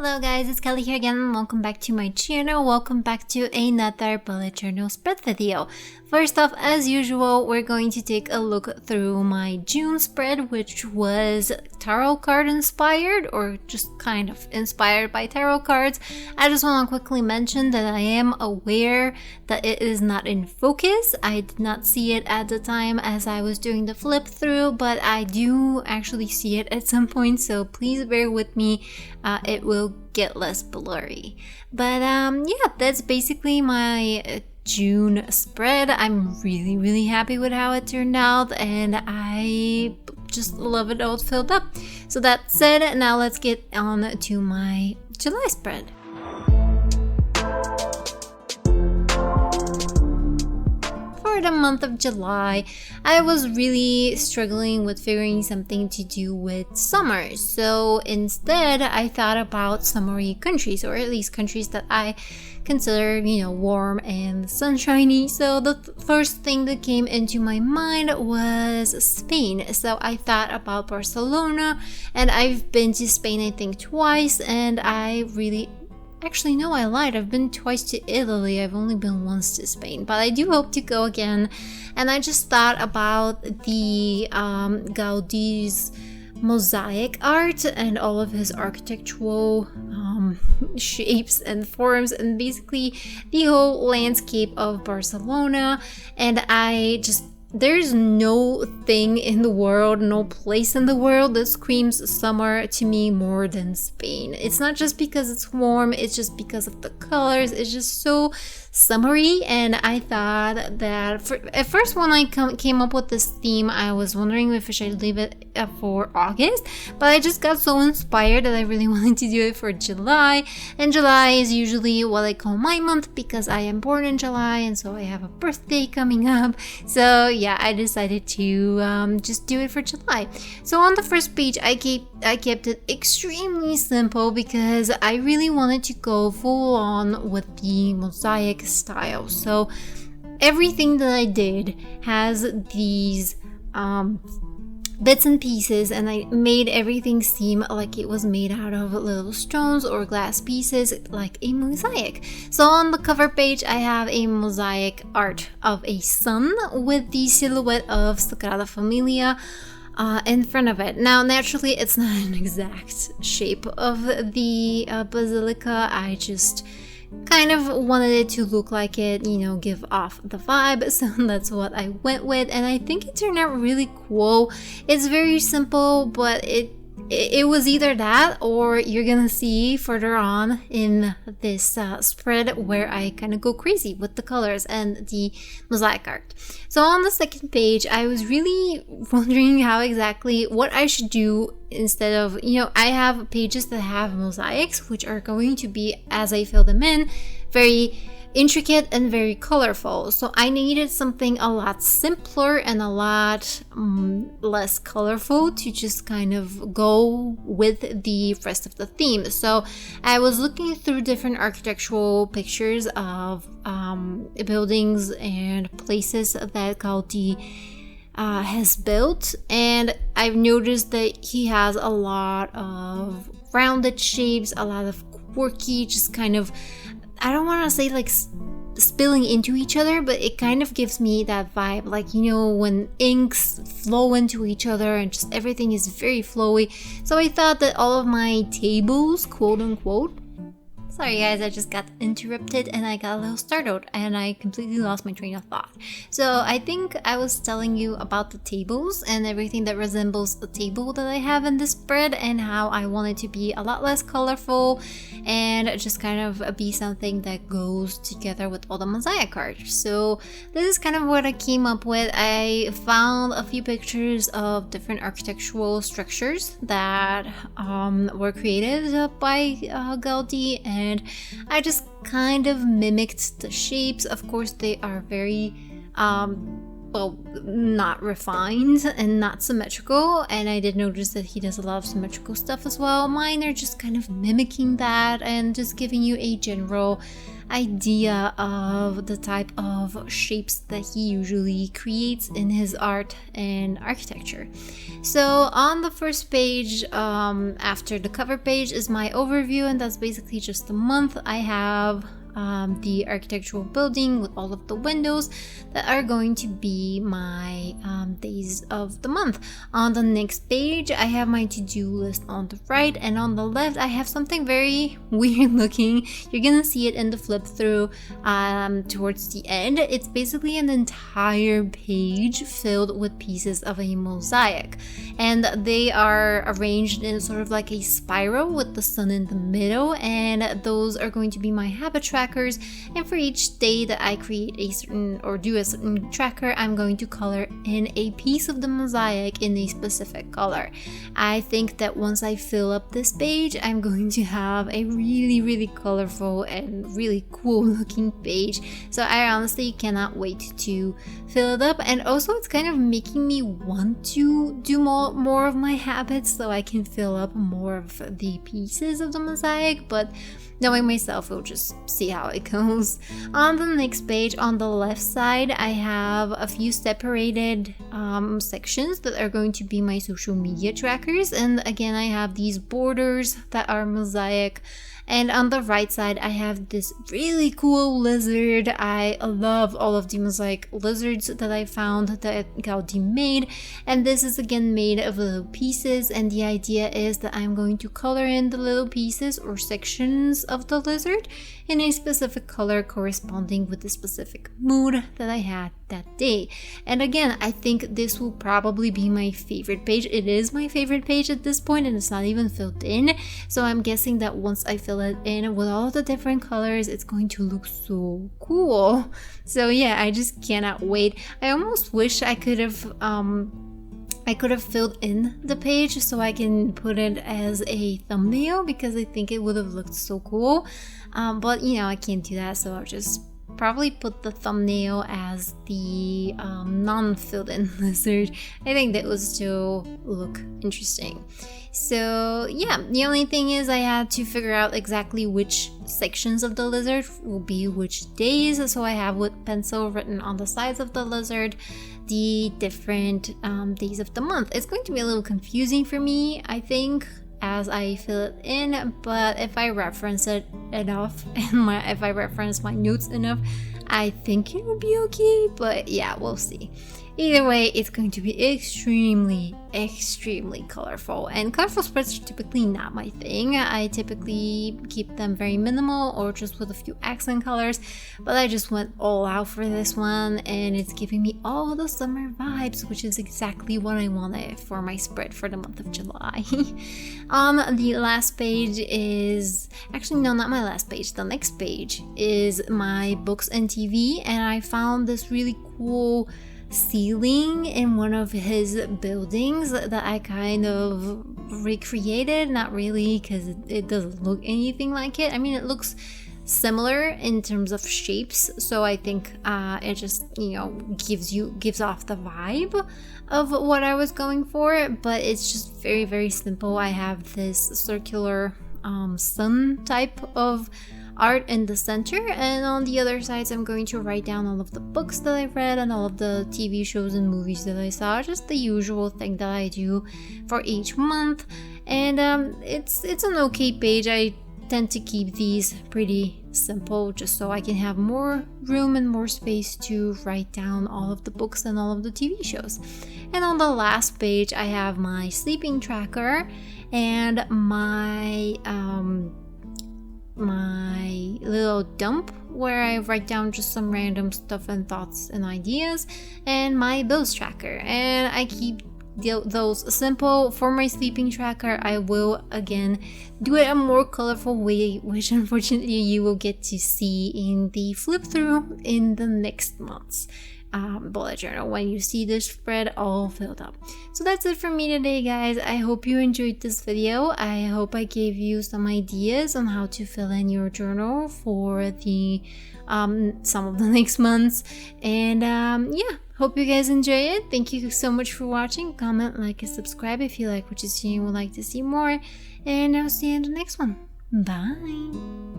Hello guys, it's Kelly here again and welcome back to my channel. Welcome back to another bullet journal spread video. First off, as usual, we're going to take a look through my June spread, which was tarot card inspired or just kind of inspired by tarot cards. I just want to quickly mention that I am aware that it is not in focus. I did not see it at the time as I was doing the flip through, but I do actually see it at some point, so please bear with me. It will get less blurry. But yeah, that's basically my June spread. I'm really happy with how it turned out and I just love it all filled up. So that said, now let's get on to my July spread. For the month of July, I was really struggling with figuring something to do with summer. So instead, I thought about summery countries, or at least countries that I consider, warm and sunshiny. So the first thing that came into my mind was Spain. So I thought about Barcelona, and I've been to Spain I think twice, and Actually, no, I lied. I've been twice to Italy. I've only been once to Spain, but I do hope to go again. And I just thought about the Gaudí's mosaic art and all of his architectural shapes and forms, and basically the whole landscape of Barcelona. And there's no thing in the world, no place in the world that screams summer to me more than Spain. It's not just because it's warm, it's just because of the colors. It's just so summery, and I thought that at first when I came up with this theme, I was wondering if I should leave it for August, but I just got so inspired that I really wanted to do it for July. And July is usually what I call my month because I am born in July, and so I have a birthday coming up. So yeah, I decided to just do it for July. So on the first page, I kept it extremely simple because I really wanted to go full on with the mosaic style. So everything that I did has these bits and pieces, and I made everything seem like it was made out of little stones or glass pieces, like a mosaic. So on the cover page, I have a mosaic art of a sun with the silhouette of Sagrada Familia in front of it. Now, naturally, it's not an exact shape of the basilica. I just kind of wanted it to look like it, give off the vibe, so that's what I went with, and I think it turned out really cool. It's very simple, but it was either that, or you're gonna see further on in this spread where I kind of go crazy with the colors and the mosaic art. So on the second page, I was really wondering what I should do instead of, I have pages that have mosaics, which are going to be, as I fill them in, very intricate and very colorful. So I needed something a lot simpler and a lot less colorful to just kind of go with the rest of the theme. So I was looking through different architectural pictures of buildings and places that Gaudí has built, and I've noticed that he has a lot of rounded shapes, a lot of quirky, just kind of, I don't want to say like spilling into each other, but it kind of gives me that vibe, like, when inks flow into each other and just everything is very flowy. So I thought that all of my tables, quote unquote, sorry guys, I just got interrupted and I got a little startled and I completely lost my train of thought. So I think I was telling you about the tables and everything that resembles the table that I have in this spread, and how I want it to be a lot less colorful and just kind of be something that goes together with all the mosaic art. So this is kind of what I came up with. I found a few pictures of different architectural structures that were created by Gaudí, and I just kind of mimicked the shapes. Of course, they are very well, not refined and not symmetrical, and I did notice that he does a lot of symmetrical stuff as well. Mine are just kind of mimicking that and just giving you a general idea of the type of shapes that he usually creates in his art and architecture. So on the first page, after the cover page, is my overview, and that's basically just the month. I have the architectural building with all of the windows that are going to be my days of the month. On the next page, I have my to-do list on the right, and on the left, I have something very weird looking. You're gonna see it in the flip through towards the end. It's basically an entire page filled with pieces of a mosaic, and they are arranged in sort of like a spiral with the sun in the middle, and those are going to be my habit trackers. And for each day that I create a certain or do a certain tracker, I'm going to color in a piece of the mosaic in a specific color. I think that once I fill up this page, I'm going to have a really colorful and really cool looking page. So I honestly cannot wait to fill it up, and also it's kind of making me want to do more of my habits so I can fill up more of the pieces of the mosaic, but knowing myself, we'll just see how it goes. On the next page, on the left side, I have a few separated sections that are going to be my social media trackers. And again, I have these borders that are mosaic. And on the right side, I have this really cool lizard. I love all of the mosaic lizards that I found that Gaudí made. And this is again made of little pieces. And the idea is that I'm going to color in the little pieces or sections of the lizard in a specific color corresponding with the specific mood that I had that day. And again, I think this will probably be my favorite page. It is my favorite page at this point, and it's not even filled in. So I'm guessing that once I fill it in with all of the different colors, it's going to look so cool. So yeah, I just cannot wait. I almost wish I could have filled in the page so I can put it as a thumbnail, because I think it would have looked so cool. But you know, I can't do that, so I'll just probably put the thumbnail as the non-filled in lizard. I think that would still look interesting. So yeah, the only thing is I had to figure out exactly which sections of the lizard will be which days. So I have with pencil written on the sides of the lizard the different days of the month. It's going to be a little confusing for me, I think, as I fill it in, but if I reference it enough and if I reference my notes enough, I think it will be okay. But yeah, we'll see. Either way, it's going to be extremely colorful, and colorful spreads are typically not my thing. I typically keep them very minimal or just with a few accent colors, but I just went all out for this one, and it's giving me all the summer vibes, which is exactly what I wanted for my spread for the month of July. On the last page is, actually no, not my last page, the next page is my books and TV, and I found this really cool ceiling in one of his buildings that I kind of recreated. Not really, because it doesn't look anything like it. I mean, it looks similar in terms of shapes, so I think it just, you know, gives off the vibe of what I was going for, but it's just very simple. I have this circular sun type of art in the center, and on the other sides I'm going to write down all of the books that I read and all of the TV shows and movies that I saw, just the usual thing that I do for each month. And it's an okay page. I tend to keep these pretty simple just so I can have more room and more space to write down all of the books and all of the TV shows. And on the last page I have my sleeping tracker and my little dump where I write down just some random stuff and thoughts and ideas, and my bills tracker. And I keep those simple. For my sleeping tracker, I will again do it a more colorful way, which unfortunately you will get to see in the flip through in the next month's bullet journal when you see this spread all filled up. So that's it for me today, guys. I hope you enjoyed this video. I hope I gave you some ideas on how to fill in your journal for the some of the next months. And yeah, Hope you guys enjoy it. Thank you so much for watching. Comment, like, and subscribe if you like what you see and would like to see more. And I'll see you in the next one. Bye.